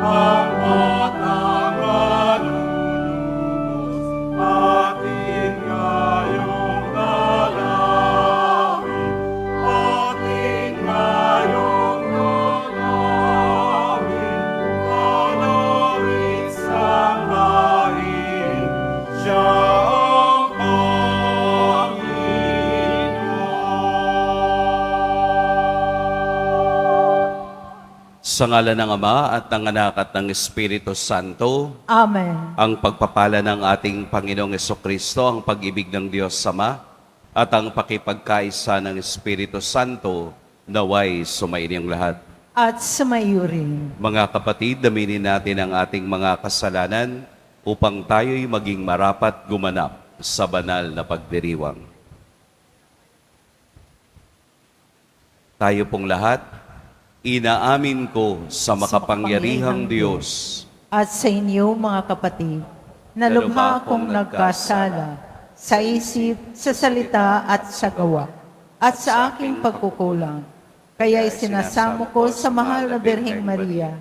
ang batang manunubos, atin ngayong dalawin, atin ngayong dalawin, panarin sambahin, siya ang Panginoon. Sa ngala ng Ama at ng Anak at ng Espiritu Santo, Amen. ang pagpapala ng ating Panginoong Hesukristo, ang pag-ibig ng Diyos Ama, at ang pakipagkaisa ng Espiritu Santo, naway sumainyong lahat. At sumayo rin. Mga kapatid, daminin natin ang ating mga kasalanan upang tayo'y maging marapat gumanap sa banal na pagdiriwang. Tayo pong lahat, inaamin ko sa makapangyarihang Diyos At sa inyo, mga kapatid, na lubha akong nagkasala sa isip, sa salita at sa gawa, at sa aking pagkukulang. Kaya isinasamo ko sa mahal na Birheng Maria,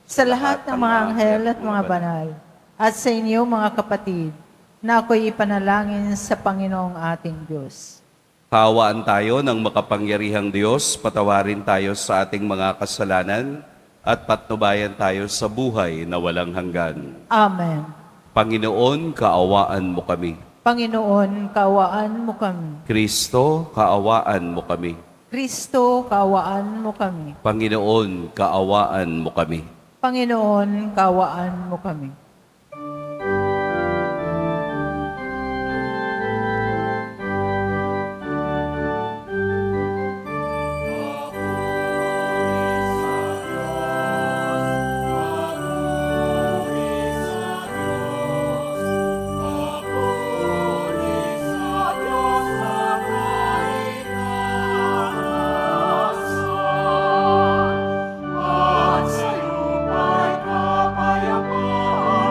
sa lahat ng mga anghel at mga banal, at sa inyo, mga kapatid, na ako'y ipanalangin sa Panginoong ating Diyos. Kaawaan tayo ng makapangyarihang Diyos, patawarin tayo sa ating mga kasalanan, at patnubayan tayo sa buhay na walang hanggan. Amen. Panginoon, kaawaan mo kami. Panginoon, kaawaan mo kami. Kristo, kaawaan mo kami. Kristo, kaawaan mo kami. Panginoon, kaawaan mo kami. Panginoon, kaawaan mo kami. At sa'yo ay kapayapaan.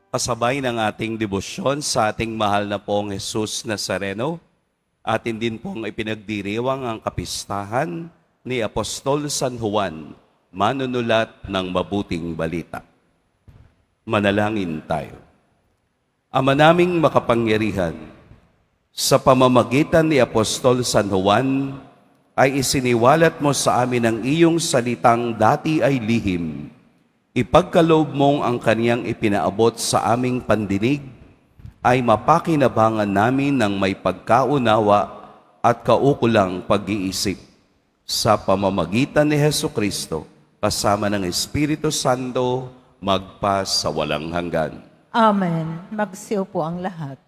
Kasabay ng ating debosyon sa ating mahal na pong Jesus Nazareno, atin din pong ipinagdiriwang ang kapistahan ni Apostol San Juan, manunulat ng mabuting balita. Manalangin tayo. Ama naming makapangyarihan, sa pamamagitan ni Apostol San Juan, ay isiniwalat mo sa amin ang iyong salitang dati ay lihim. Ipagkaloob mong ang kaniyang ipinaabot sa aming pandinig, ay mapakinabangan namin ng may pagkaunawa at kaukulang pag-iisip. Sa pamamagitan ni Jesucristo, kasama ng Espiritu Santo, magpa sa walang hanggan. Amen. Magsiupo ang lahat.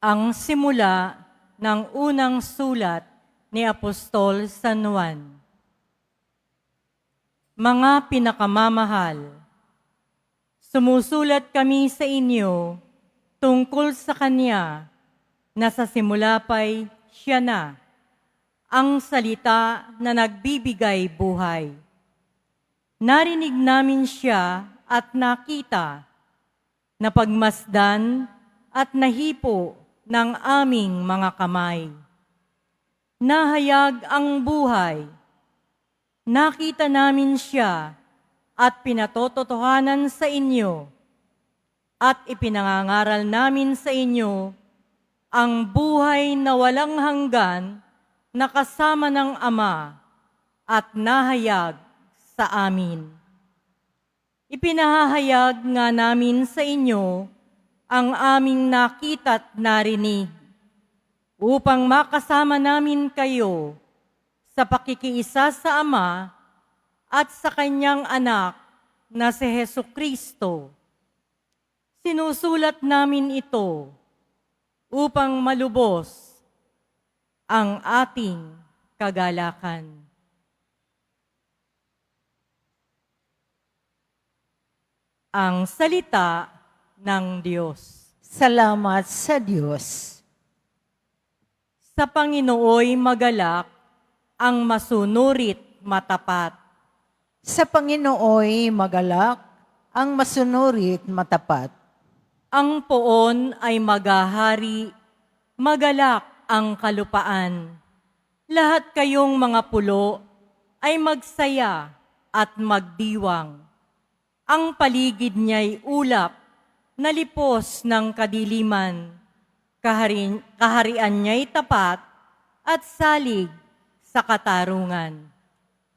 Ang simula ng unang sulat ni Apostol San Juan. Mga pinakamamahal, sumusulat kami sa inyo tungkol sa Kanya na sa simula pa'y Siya na, ang salita na nagbibigay buhay. Narinig namin Siya at nakita, napagmasdan at nahipo ng aming mga kamay. Nahayag ang buhay. Nakita namin Siya at pinatotohanan sa inyo at ipinangangaral namin sa inyo ang buhay na walang hanggan na kasama ng Ama at nahayag sa amin. Ipinahahayag nga namin sa inyo ang aming nakita't narinig upang makasama namin kayo sa pakikiisa sa Ama at sa Kanyang anak na si Jesucristo. Sinusulat namin ito upang malubos ang ating kagalakan. Ang salita ng Diyos. Salamat sa Diyos. Sa Panginooy magalak ang masunurit matapat. Sa Panginooy magalak, ang masunurit matapat. Ang poon ay magahari, magalak ang kalupaan. Lahat kayong mga pulo ay magsaya at magdiwang. Ang paligid niya'y ulap, nalipos ng kadiliman. Kaharian niya'y tapat at salig sa katarungan.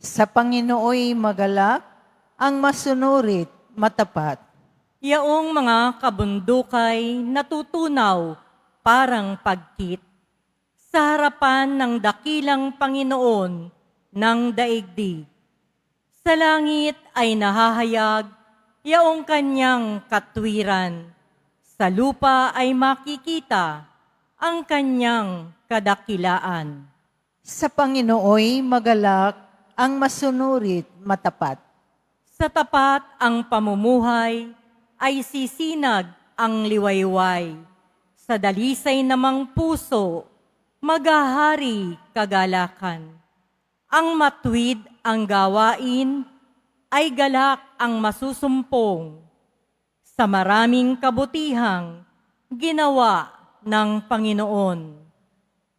Sa Panginooy magalak, ang masunurit matapat. Yaong mga kabundukay natutunaw parang pagkit sa harapan ng dakilang Panginoon ng daigdig. Sa langit ay nahahayag yaong kanyang katwiran. Sa lupa ay makikita ang kanyang kadakilaan. Sa Panginooy magalak, ang masunurit matapat. Sa tapat ang pamumuhay ay sisinag ang liwayway. Sa dalisay namang puso, magahari kagalakan. Ang matwid ang gawain ay galak ang masusumpong. Sa maraming kabutihang ginawa ng Panginoon.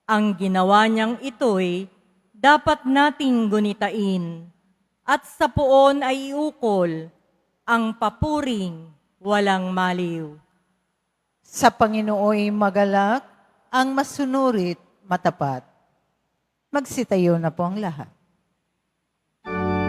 Ang ginawa niyang ito'y dapat nating gunitain at sa poon ay iukol ang papuring walang maliw. Sa Panginooy magalak, ang masunurit matapat. Magsitayo na po ang lahat. Alleluia,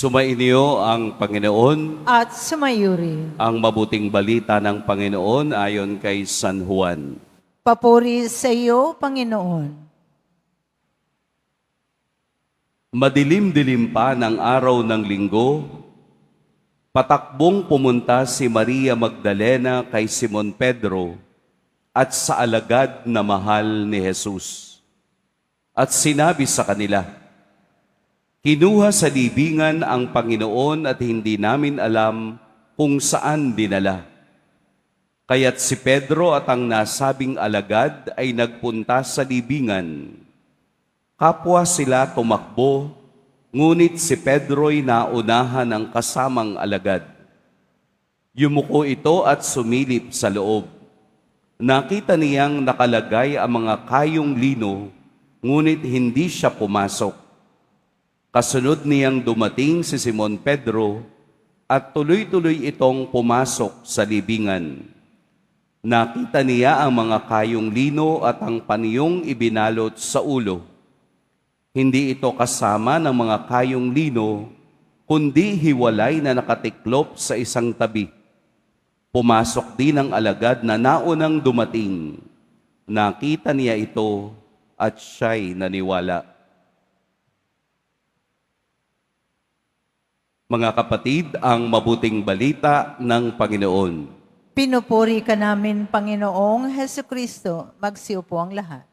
Sumainyo ang Panginoon, at sumayuri. ang mabuting balita ng Panginoon ayon kay San Juan. Papuri sa iyo, Panginoon. Madilim-dilim pa ng araw ng linggo, patakbong pumunta si Maria Magdalena kay Simon Pedro at sa alagad na mahal ni Jesus. At sinabi sa kanila, "Kinuha sa libingan ang Panginoon at hindi namin alam kung saan dinala." Kaya't si Pedro at ang nasabing alagad ay nagpunta sa libingan. Kapwa sila tumakbo, ngunit si Pedro'y naunahan ng kasamang alagad. Yumuko ito at sumilip sa loob. Nakita niyang nakalagay ang mga kayong lino, ngunit hindi siya pumasok. Kasunod niyang dumating si Simon Pedro at tuloy-tuloy itong pumasok sa libingan. Nakita niya ang mga kayong lino at ang paniyong ibinalot sa ulo. Hindi ito kasama ng mga kayong lino, kundi hiwalay na nakatiklop sa isang tabi. Pumasok din ang alagad na naunang dumating. Nakita niya ito at siya'y naniwala. Mga kapatid, ang mabuting balita ng Panginoon. Pinupuri ka namin, Panginoong Hesukristo. Magsiupo ang lahat.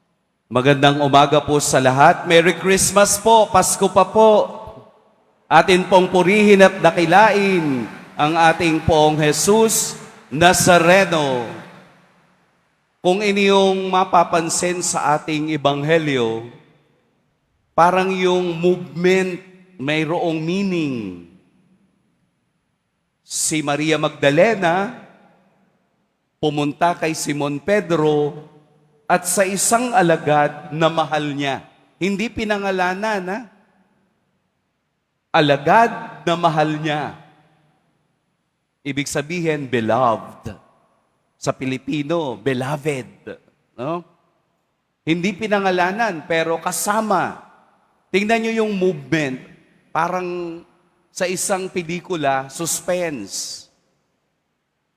Magandang umaga po sa lahat. Merry Christmas po, Pasko pa po. Atin pong purihin at dakilain ang ating poong Jesus Nazareno. Kung inyong mapapansin sa ating ebanghelyo, parang yung movement mayroong meaning. Si Maria Magdalena pumunta kay Simon Pedro at sa isang alagad na mahal niya. Hindi pinangalanan, ha? Alagad na mahal niya. Ibig sabihin, beloved. Sa Pilipino, beloved. No? Hindi pinangalanan, pero kasama. Tingnan niyo yung movement. Parang sa isang pelikula, suspense.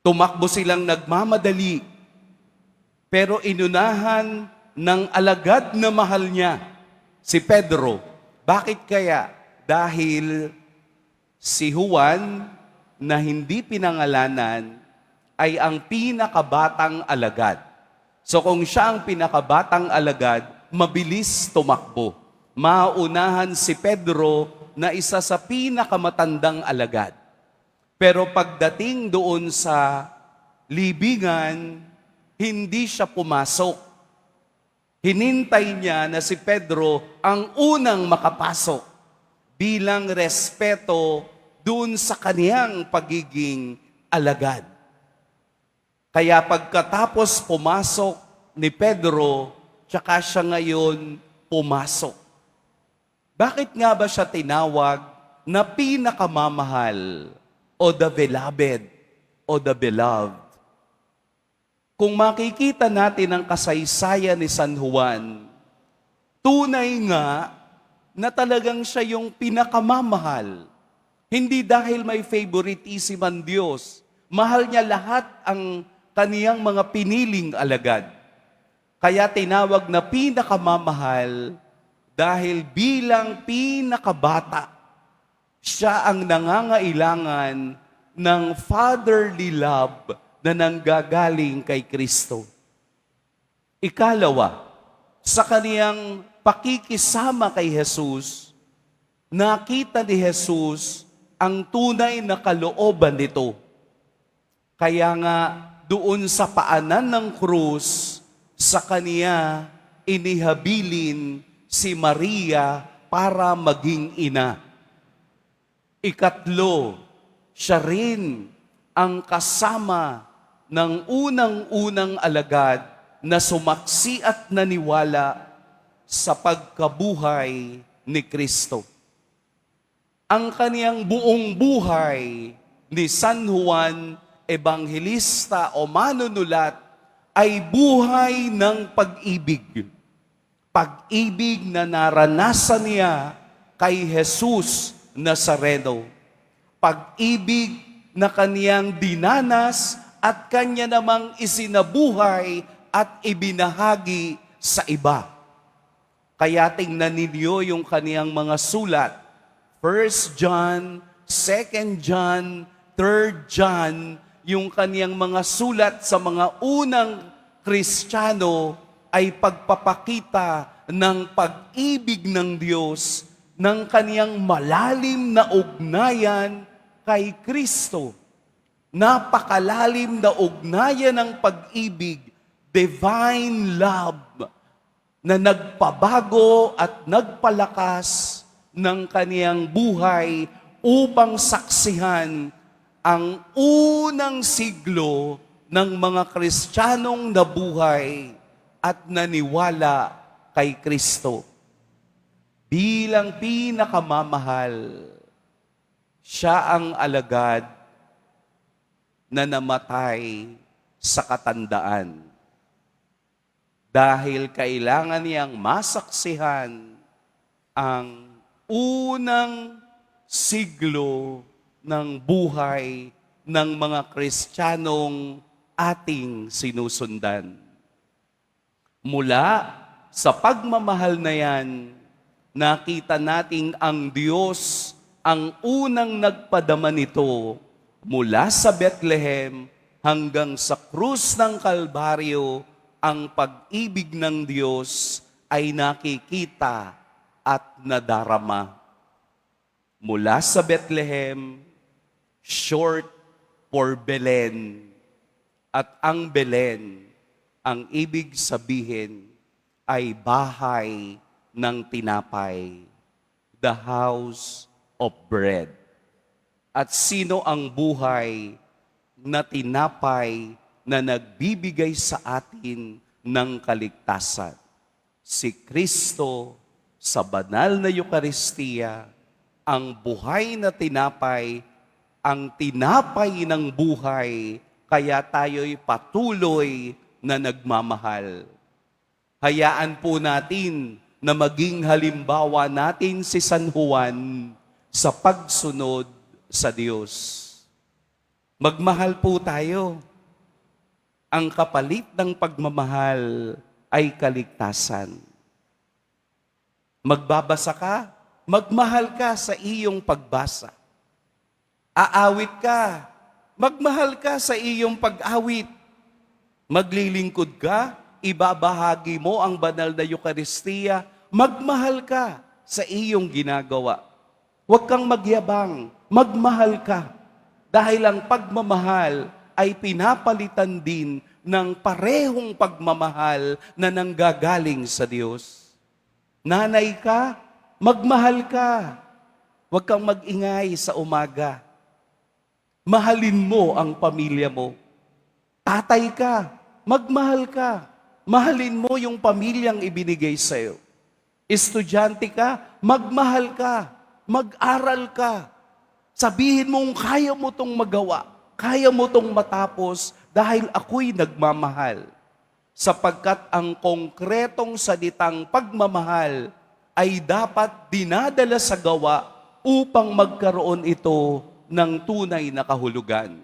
Tumakbo silang nagmamadali. Pero inunahan ng alagad na mahal niya, si Pedro. Bakit kaya? Dahil si Juan, na hindi pinangalanan, ay ang pinakabatang alagad. So kung siya ang pinakabatang alagad, mabilis tumakbo. Maunahan si Pedro na isa sa pinakamatandang alagad. Pero pagdating doon sa libingan, hindi siya pumasok. Hinintay niya na si Pedro ang unang makapasok bilang respeto doon sa kaniyang pagiging alagad. Kaya pagkatapos pumasok ni Pedro, tsaka siya ngayon pumasok. Bakit nga ba siya tinawag na pinakamamahal o the beloved o the beloved? Kung makikita natin ang kasaysayan ni San Juan, tunay nga na talagang siya yung pinakamamahal. Hindi dahil may favoritism ang Diyos. Mahal niya lahat ang kaniyang mga piniling alagad. Kaya tinawag na pinakamamahal dahil bilang pinakabata, siya ang nangangailangan ng fatherly love na nanggagaling kay Kristo. Ikalawa, sa kaniyang pakikisama kay Jesus, nakita ni Jesus ang tunay na kalooban nito. Kaya nga doon sa paanan ng krus, sa kaniya inihabilin si Maria para maging ina. Ikatlo, siya rin ang kasama ng unang-unang alagad na sumaksi at naniwala sa pagkabuhay ni Kristo. Ang kaniyang buong buhay ni San Juan Ebanghilista o manunulat ay buhay ng pag-ibig. Pag-ibig na naranasan niya kay Jesus Nazareno. Pag-ibig na kaniyang dinanas at kanya namang isinabuhay at ibinahagi sa iba. Kaya tingnan ninyo yung kaniyang mga sulat. 1 John, 2 John, 3 John, yung kaniyang mga sulat sa mga unang Kristiyano ay pagpapakita ng pag-ibig ng Diyos, ng kaniyang malalim na ugnayan kay Kristo. Napakalalim na ugnayan ng pag-ibig, divine love, na nagpabago at nagpalakas ng kaniyang buhay upang saksihan ang unang siglo ng mga Kristiyanong nabuhay at naniwala kay Kristo. Bilang pinakamamahal, siya ang alagad na namatay sa katandaan. Dahil kailangan niyang masaksihan ang unang siglo ng buhay ng mga Kristiyanong ating sinusundan. Mula sa pagmamahal na yan, nakita nating ang Diyos ang unang nagpadama nito mula sa Bethlehem hanggang sa krus ng Kalbaryo. Ang pag-ibig ng Diyos ay nakikita at nadarama. Mula sa Bethlehem, short for Belen. At ang Belen, ang ibig sabihin ay bahay ng tinapay, the house of bread. At sino ang buhay na tinapay na nagbibigay sa atin ng kaligtasan? Si Kristo sa banal na Eucharistia, ang buhay na tinapay, ang tinapay ng buhay, kaya tayo'y patuloy na nagmamahal. Hayaan po natin na maging halimbawa natin si San Juan sa pagsunod sa Diyos. Magmahal po tayo. Ang kapalit ng pagmamahal ay kaligtasan. Magbabasa ka, magmahal ka sa iyong pagbasa. Aawit ka, magmahal ka sa iyong pag-awit. Maglilingkod ka, ibabahagi mo ang banal na Eucharistia, magmahal ka sa iyong ginagawa. Huwag kang magyabang, magmahal ka. Dahil ang pagmamahal ay pinapalitan din ng parehong pagmamahal na nanggagaling sa Diyos. Nanay ka, magmahal ka. Huwag kang mag-ingay sa umaga. Mahalin mo ang pamilya mo. Tatay ka, magmahal ka. Mahalin mo yung pamilyang ibinigay sa'yo. Estudyante ka, magmahal ka. Mag-aral ka. Sabihin mong kaya mo tong magawa. Kaya mo tong matapos dahil ako'y nagmamahal. Sapagkat ang konkretong salitang pagmamahal ay dapat dinadala sa gawa upang magkaroon ito ng tunay na kahulugan.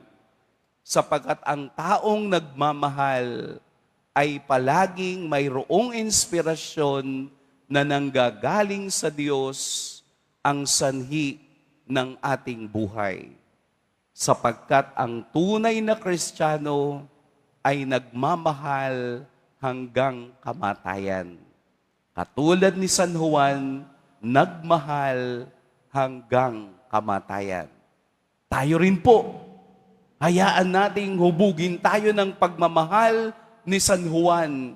Sapagkat ang taong nagmamahal ay palaging mayroong inspirasyon na nanggagaling sa Diyos ang sanhi ng ating buhay. Sapagkat ang tunay na Kristiyano ay nagmamahal hanggang kamatayan. Katulad ni San Juan, nagmahal hanggang kamatayan. Tayo rin po, hayaan nating hubugin tayo ng pagmamahal ni San Juan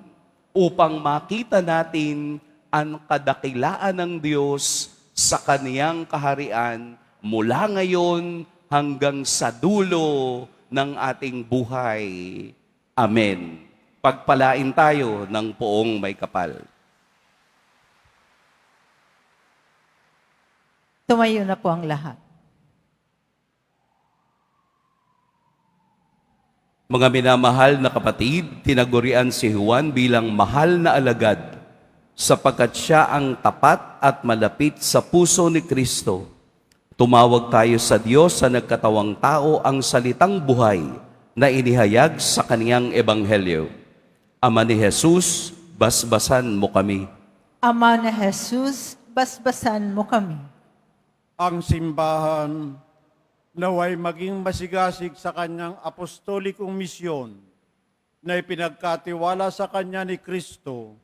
upang makita natin ang kadakilaan ng Diyos sa kaniyang kaharian mula ngayon hanggang sa dulo ng ating buhay. Amen. Pagpalain tayo ng poong may kapal. Tumayo na po ang lahat. Mga minamahal na kapatid, tinagurian si Juan bilang mahal na alagad sapagkat siya ang tapat at malapit sa puso ni Kristo. Tumawag tayo sa Diyos sa nagkatawang tao ang salitang buhay na inihayag sa kaniyang ebanghelyo. Ama ni Jesus, basbasan mo kami. Ama na Jesus, basbasan mo kami. Ang simbahan naway maging masigasig sa kanyang apostolikong misyon na ipinagkatiwala sa kanya ni Kristo.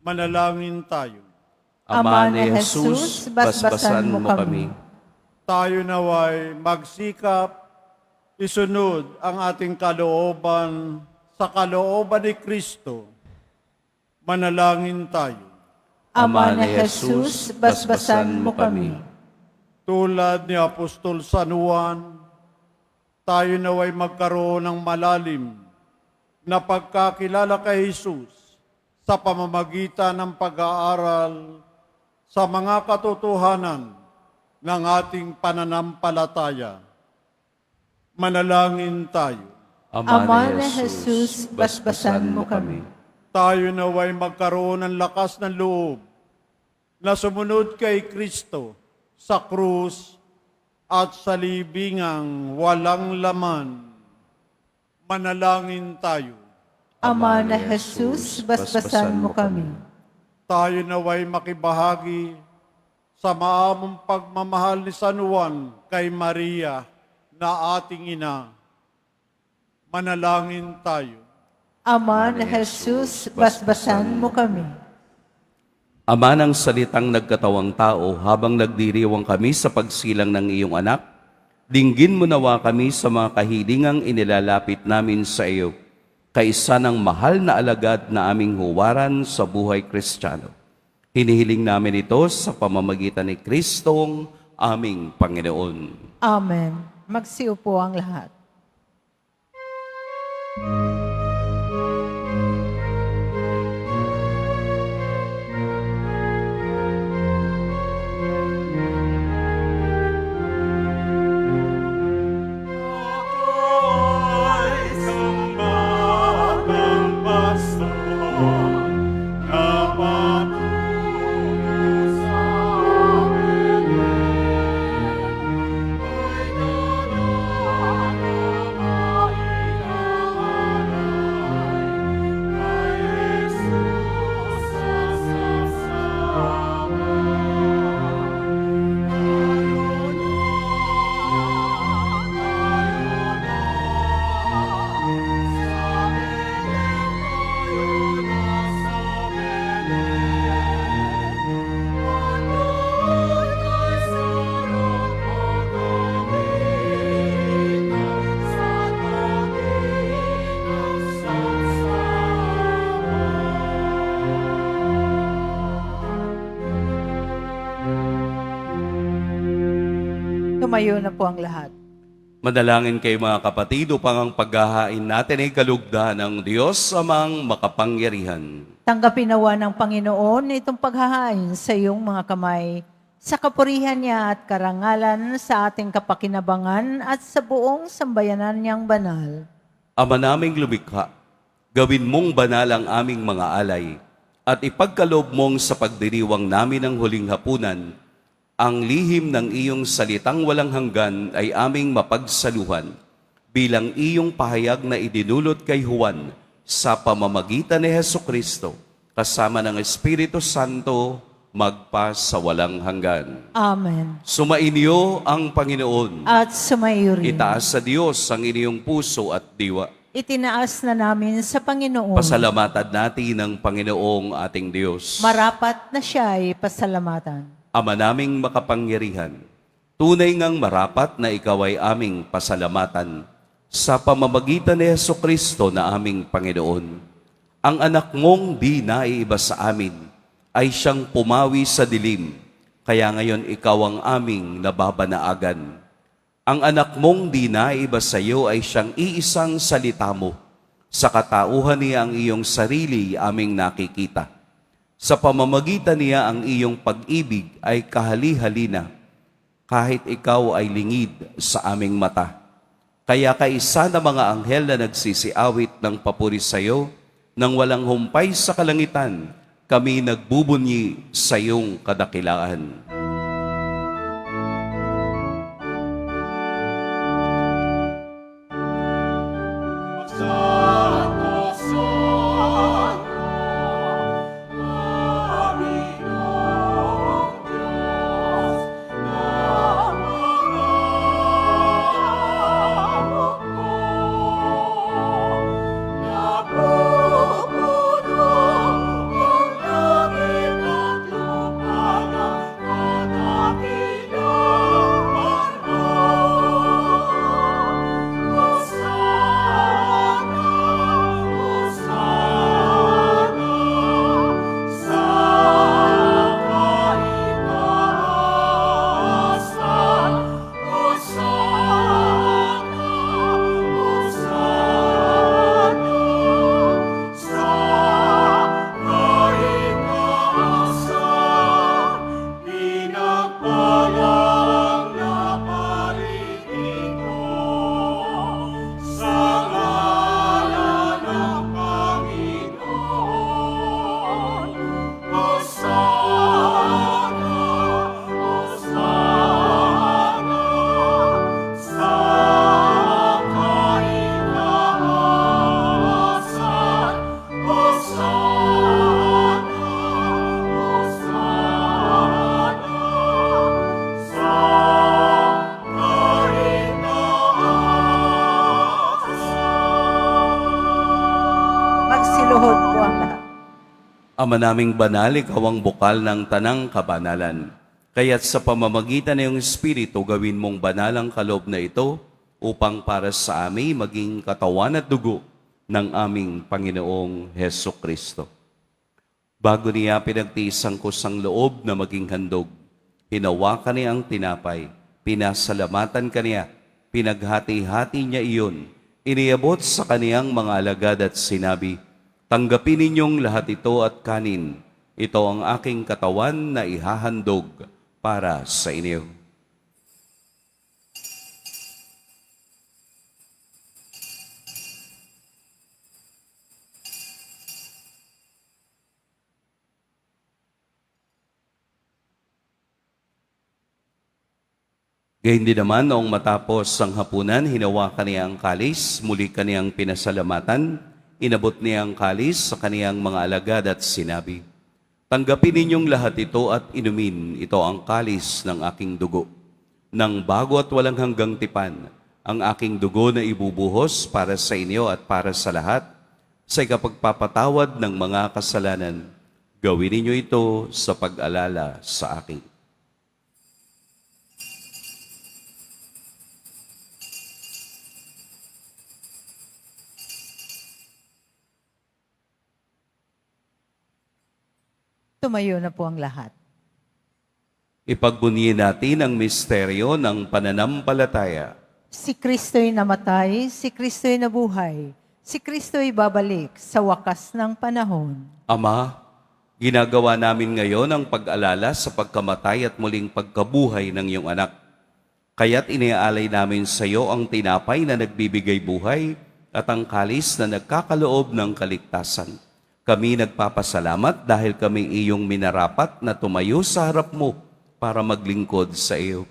Manalangin tayo. Ama ni Jesus, basbasan mo kami. Tayo naway magsikap, isunod ang ating kalooban sa kalooban ni Kristo. Manalangin tayo. Ama na Jesus, basbasan mo kami. Tulad ni Apostol San Juan, tayo naway magkaroon ng malalim na pagkakilala kay Jesus sa pamamagitan ng pag-aaral sa mga katotohanan ng ating pananampalataya. Manalangin tayo. Ama na Jesus, basbasan mo kami. Tayo naway magkaroon ng lakas ng loob na sumunod kay Kristo sa krus at sa libingang walang laman. Manalangin tayo. Ama na Jesus, basbasan mo kami. Tayo naway makibahagi sa maamong pagmamahal ni San Juan kay Maria na ating ina. Manalangin tayo. Ama na Jesus, basbasan mo kami. Ama ng salitang nagkatawang tao, habang nagdiriwang kami sa pagsilang ng iyong anak, dinggin mo nawa kami sa mga kahilingang inilalapit namin sa iyo, kaisa ng mahal na alagad na aming huwaran sa buhay Kristiyano. Hinihiling namin ito sa pamamagitan ni Kristong aming Panginoon. Amen. Magsiupo ang lahat. Tumayo na po ang lahat. Madalangin kayo mga kapatid upang ang paghahain natin ay kalugdan ng Diyos amang makapangyarihan. Tanggapin nawa ng Panginoon itong paghahain sa iyong mga kamay, sa kapurihan niya at karangalan sa ating kapakinabangan at sa buong sambayanan niyang banal. Ama naming lumikha, gawin mong banal ang aming mga alay at ipagkaloob mong sa pagdiriwang namin ng huling hapunan, ang lihim ng iyong salitang walang hanggan ay aming mapagsaluhan bilang iyong pahayag na idinulot kay Juan sa pamamagitan ni Hesukristo kasama ng Espiritu Santo magpa sa walang hanggan. Amen. Sumainyo ang Panginoon. At sumayo rin. Itaas sa Diyos ang inyong puso at diwa. Itinaas na namin sa Panginoon. Pasalamatan natin ang Panginoong ating Diyos. Marapat na siya ay pasalamatan. Ama naming makapangyarihan, tunay ngang marapat na ikaw ay aming pasalamatan sa pamamagitan ni Hesukristo na aming Panginoon. Ang anak mong di naiiba sa amin ay siyang pumawi sa dilim, kaya ngayon ikaw ang aming nababanaagan. Ang anak mong di naiiba sa iyo ay siyang iisang salita mo. Sa katauhan niya ang iyong sarili aming nakikita. Sa pamamagitan niya ang iyong pag-ibig ay kahali-halina, kahit ikaw ay lingid sa aming mata. Kaya kaisa na mga anghel na nagsisiawit ng papuri sa iyo, nang walang humpay sa kalangitan, kami nagbubunyi sa iyong kadakilaan. Ama naming banal, ikaw ang bukal ng tanang kabanalan. Kaya't sa pamamagitan ng iyong Espiritu, gawin mong banal ang kaloob na ito upang para sa amin maging katawan at dugo ng aming Panginoong Heso Kristo. Bago niya pinagtiis ang kusang loob na maging handog, hinawakan niya ang tinapay, pinasalamatan kaniya, pinaghati-hati niya iyon, iniabot sa kaniyang mga alagad at sinabi, "Tanggapin ninyong lahat ito at kanin. Ito ang aking katawan na ihahandog para sa inyo." Gayun din naman, noong matapos ang hapunan, hinawakan niya ang kalis, muli kaniyang pinasalamatan, inabot niya ang kalis sa kaniyang mga alagad at sinabi, "Tanggapin ninyong lahat ito at inumin, ito ang kalis ng aking dugo. Nang bago at walang hanggang tipan, ang aking dugo na ibubuhos para sa inyo at para sa lahat, sa ikapagpapatawad ng mga kasalanan. Gawin ninyo ito sa pag-alala sa akin." Tumayo na po ang lahat. Ipagbunyi natin ang misteryo ng pananampalataya. Si Kristo'y namatay, si Kristo'y nabuhay, si Kristo'y babalik sa wakas ng panahon. Ama, ginagawa namin ngayon ang pag-alala sa pagkamatay at muling pagkabuhay ng iyong anak. Kaya't iniaalay namin sa iyo ang tinapay na nagbibigay buhay at ang kalis na nagkakaloob ng kaligtasan. Kami nagpapasalamat dahil kami iyong minarapat na tumayo sa harap mo para maglingkod sa iyo.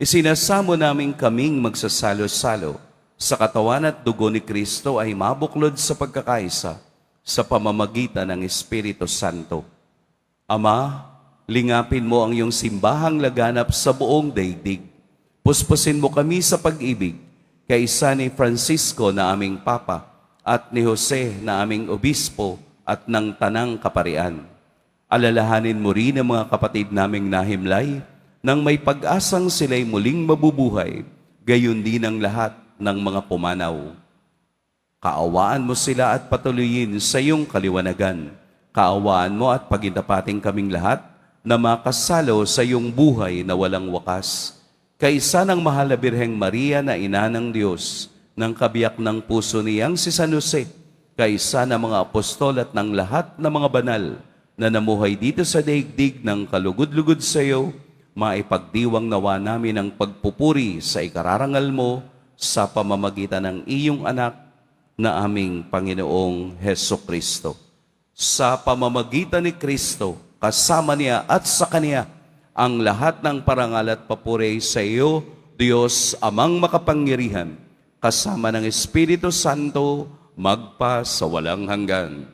Isinasamo namin kaming magsasalo-salo sa katawan at dugo ni Kristo ay mabuklod sa pagkakaisa sa pamamagitan ng Espiritu Santo. Ama, lingapin mo ang iyong simbahang laganap sa buong daigdig. Puspusin mo kami sa pag-ibig, kaisa ni Francisco na aming Papa at ni Jose na aming Obispo at ng Tanang Kaparian. Alalahanin mo rin ang mga kapatid naming nahimlay nang may pag-asang sila'y muling mabubuhay, gayon din ang lahat ng mga pumanaw. Kaawaan mo sila at patuloyin sa iyong kaliwanagan. Kaawaan mo at pagintapating kaming lahat na makasalo sa iyong buhay na walang wakas. Kaisa ng mahal na Birheng Maria na ina ng Diyos, ng kabiyak ng puso niyang si San Jose, kaisa ng mga apostol at ng lahat ng mga banal na namuhay dito sa daigdig ng kalugod-lugod sa iyo, maipagdiwang nawa namin ang pagpupuri sa ikararangal mo sa pamamagitan ng iyong anak na aming Panginoong Heso Kristo. Sa pamamagitan ni Kristo, kasama niya at sa Kaniya, ang lahat ng parangal at papuri sa iyo, Diyos Amang makapangyarihan, kasama ng Espiritu Santo, magpa sa walang hanggan.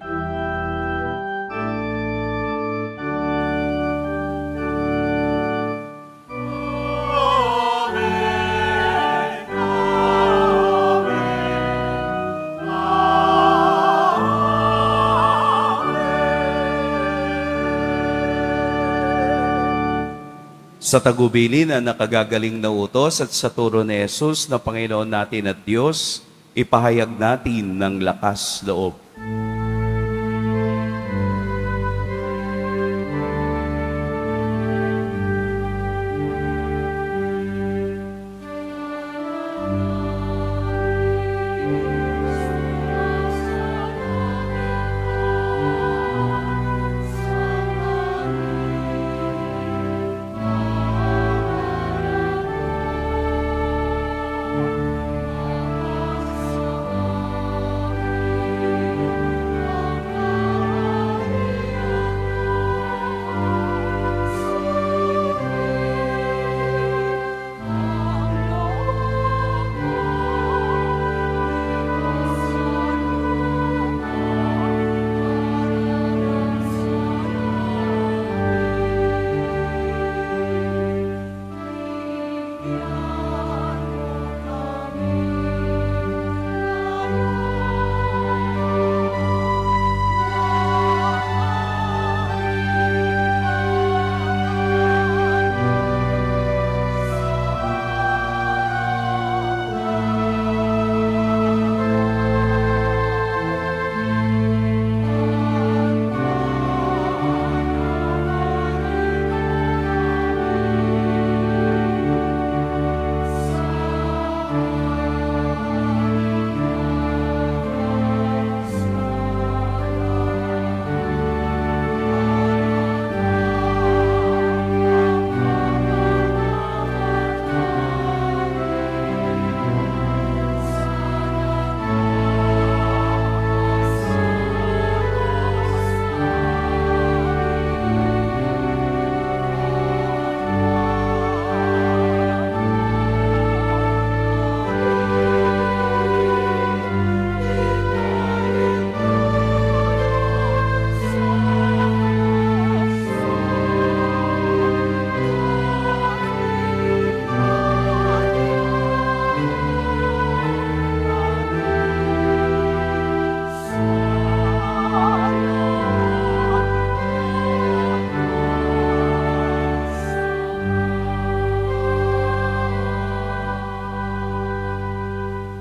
Sa tagubilin na nakagagaling na utos at sa turo ni Jesus na Panginoon natin at Diyos, ipahayag natin ng lakas loob.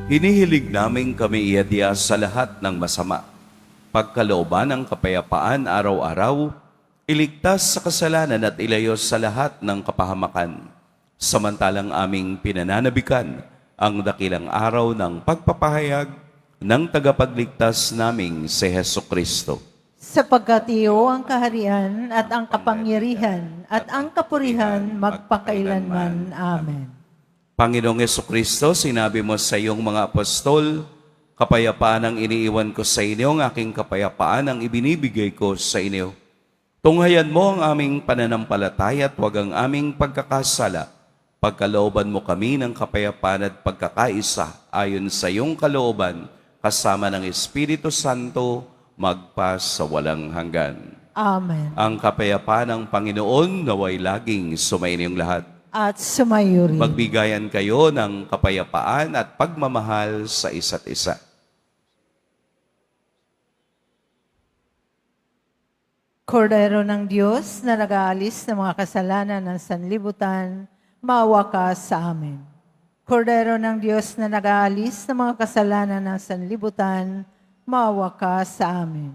Hinihilig namin kami iadya sa lahat ng masama. Pagkalooban ng kapayapaan araw-araw, iligtas sa kasalanan at ilayos sa lahat ng kapahamakan. Samantalang aming pinananabikan ang dakilang araw ng pagpapahayag ng tagapagligtas naming si Heso Kristo. Sapagkat iyo ang kaharian at ang kapangyarihan at ang kapurihan magpakailanman. Amen. Panginoong Jesucristo, sinabi mo sa iyong mga apostol, kapayapaan ang iniiwan ko sa inyo, ang aking kapayapaan ang ibinibigay ko sa inyo. Tunghayan mo ang aming pananampalataya at huwag ang aming pagkakasala. Pagkalooban mo kami ng kapayapaan at pagkakaisa ayon sa iyong kalooban, kasama ng Espiritu Santo, magpa sa walang hanggan. Amen. Ang kapayapaan ng Panginoon naway laging sumainyong lahat. At sumayo rin. Magbigayan kayo ng kapayapaan at pagmamahal sa isa't isa. Kordero ng Diyos na nag-aalis ng mga kasalanan ng sanlibutan, maawa ka sa amin. Kordero ng Diyos na nag-aalis ng mga kasalanan ng sanlibutan, maawa ka sa amin.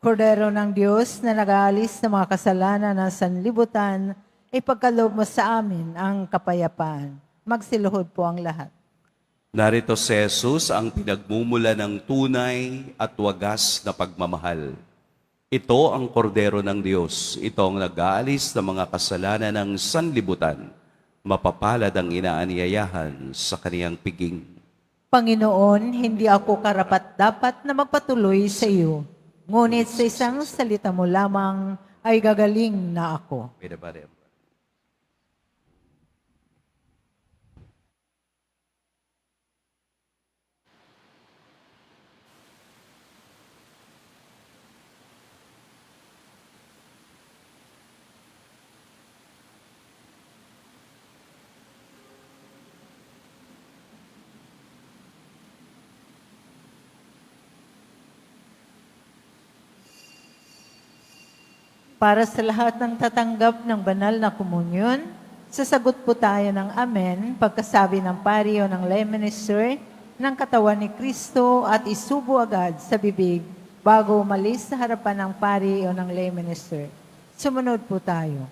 Kordero ng Diyos na nag-aalis ng mga kasalanan ng sanlibutan, ipagkaloob mo sa amin ang kapayapaan. Magsiluhod po ang lahat. Narito si Jesus ang pinagmumula ng tunay at wagas na pagmamahal. Ito ang kordero ng Diyos. Ito ang nag-aalis ng mga kasalanan ng sanlibutan. Mapapalad ang inaanyayahan sa kaniyang piging. Panginoon, hindi ako karapat-dapat na magpatuloy sa iyo. Ngunit sa isang salita mo lamang ay gagaling na ako. Para sa lahat ng tatanggap ng banal na komunyon, sasagot po tayo ng Amen pagkasabi ng pari o ng lay minister ng katawan ni Kristo at isubo agad sa bibig bago umalis sa harapan ng pari o ng lay minister. Sumunod po tayo.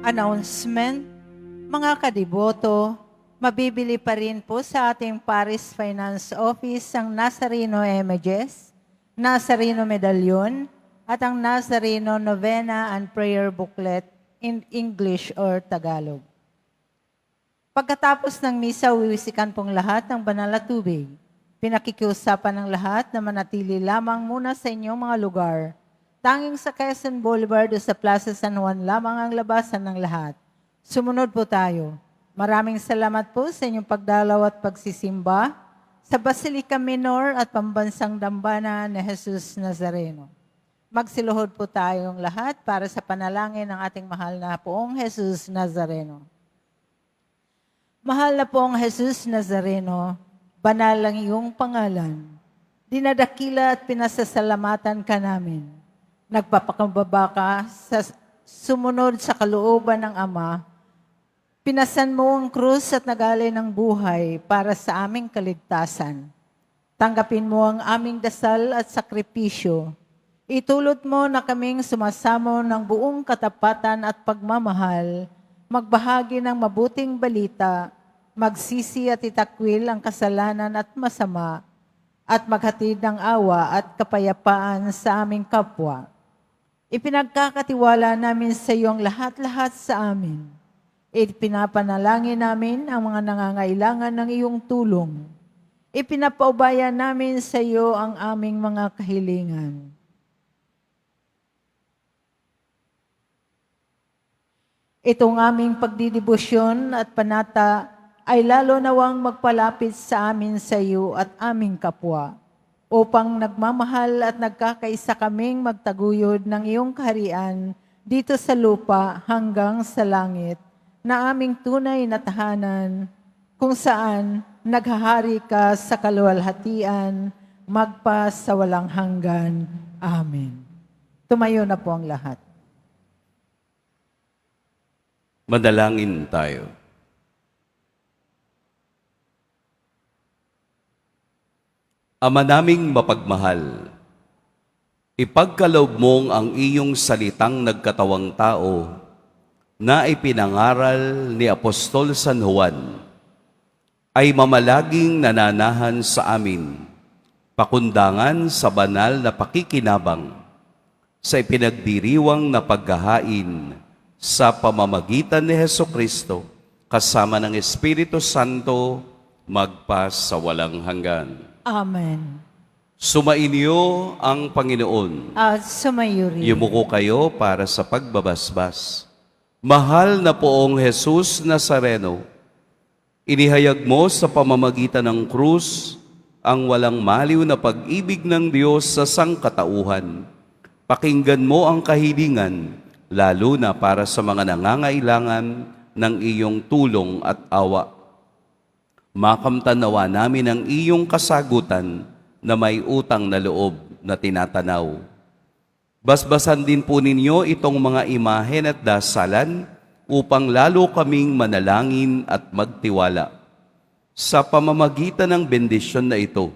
Announcement, mga kadiboto, mabibili pa rin po sa ating Paris Finance Office ang Nazareno Images, Nazareno Medallion, at ang Nazareno Novena and Prayer Booklet in English or Tagalog. Pagkatapos ng misa, wiwisikan pong lahat ng banal na tubig. Pinakikiusapan ng lahat na manatili lamang muna sa inyong mga lugar. Tanging sa Quezon Boulevard o sa Plaza San Juan lamang ang labasan ng lahat. Sumunod po tayo. Maraming salamat po sa inyong pagdalaw at pagsisimba sa Basilica Minor at Pambansang Dambana ni Jesus Nazareno. Magsiluhod po tayong lahat para sa panalangin ng ating mahal na Poong Jesus Nazareno. Mahal na Poong Jesus Nazareno, banal ang iyong pangalan. Dinadakila at pinasasalamatan ka namin. Nagpapakababa ka sa sumunod sa kalooban ng Ama. Pinasan mo ang krus at nagalay ng buhay para sa aming kaligtasan. Tanggapin mo ang aming dasal at sakripisyo. Itulot mo na kaming sumasamo ng buong katapatan at pagmamahal, magbahagi ng mabuting balita, magsisi at itakwil ang kasalanan at masama, at maghatid ng awa at kapayapaan sa aming kapwa. Ipinagkakatiwala namin sa iyo ang lahat-lahat sa amin. Ipinapanalangin namin ang mga nangangailangan ng iyong tulong. Ipinapaubaya namin sa iyo ang aming mga kahilingan. Itong aming pagdidibusyon at panata ay lalo nawang magpalapit sa amin sa iyo at aming kapwa, upang nagmamahal at nagkakaisa kaming magtaguyod ng iyong kaharian dito sa lupa hanggang sa langit, na aming tunay na tahanan, kung saan naghahari ka sa kaluwalhatian, magpa sa walang hanggan. Amen. Tumayo na po ang lahat. Manalangin tayo. Ama naming mapagmahal, ipagkaloob mong ang iyong salitang nagkatawang tao na ipinangaral ni Apostol San Juan ay mamalaging nananahan sa amin, pakundangan sa banal na pakikinabang sa ipinagdiriwang na paghahain sa pamamagitan ni Hesukristo kasama ng Espiritu Santo magpa sa walang hanggan. Amen. Sumainyo ang Panginoon. At sumayo rin. Yumuko kayo para sa pagbabasbas. Mahal na Poong Jesus Nazareno, inihayag mo sa pamamagitan ng krus ang walang maliw na pag-ibig ng Diyos sa sangkatauhan. Pakinggan mo ang kahilingan, lalo na para sa mga nangangailangan ng iyong tulong at awa. Makamtan nawa namin ang iyong kasagutan na may utang na loob na tinatanaw. Basbasan din po ninyo itong mga imahen at dasalan upang lalo kaming manalangin at magtiwala. Sa pamamagitan ng bendisyon na ito,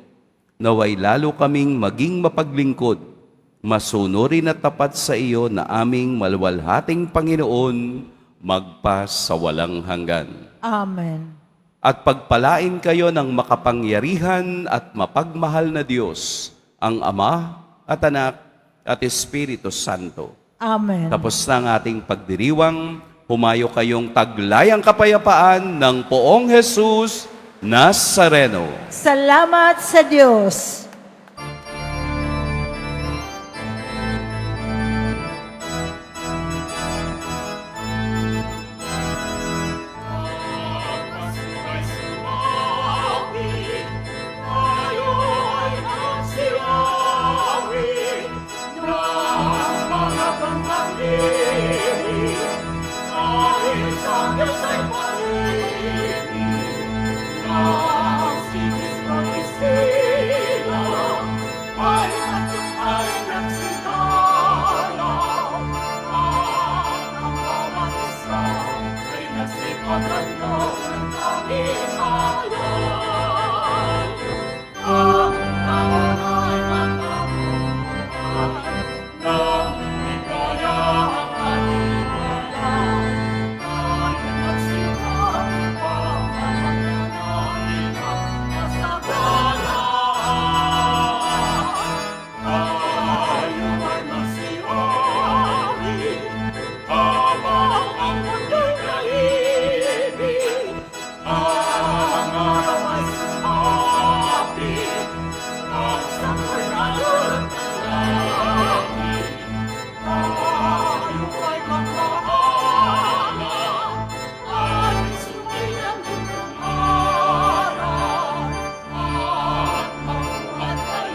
naway lalo kaming maging mapaglingkod, masunurin at tapat sa iyo na aming maluwalhating Panginoon magpa sa walang hanggan. Amen. At pagpalain kayo ng makapangyarihan at mapagmahal na Diyos, ang Ama at Anak at Espiritu Santo. Amen. Tapos na ang ating pagdiriwang, humayo kayong taglayang kapayapaan ng Poong Jesus Nazareno. Salamat sa Diyos.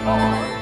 mo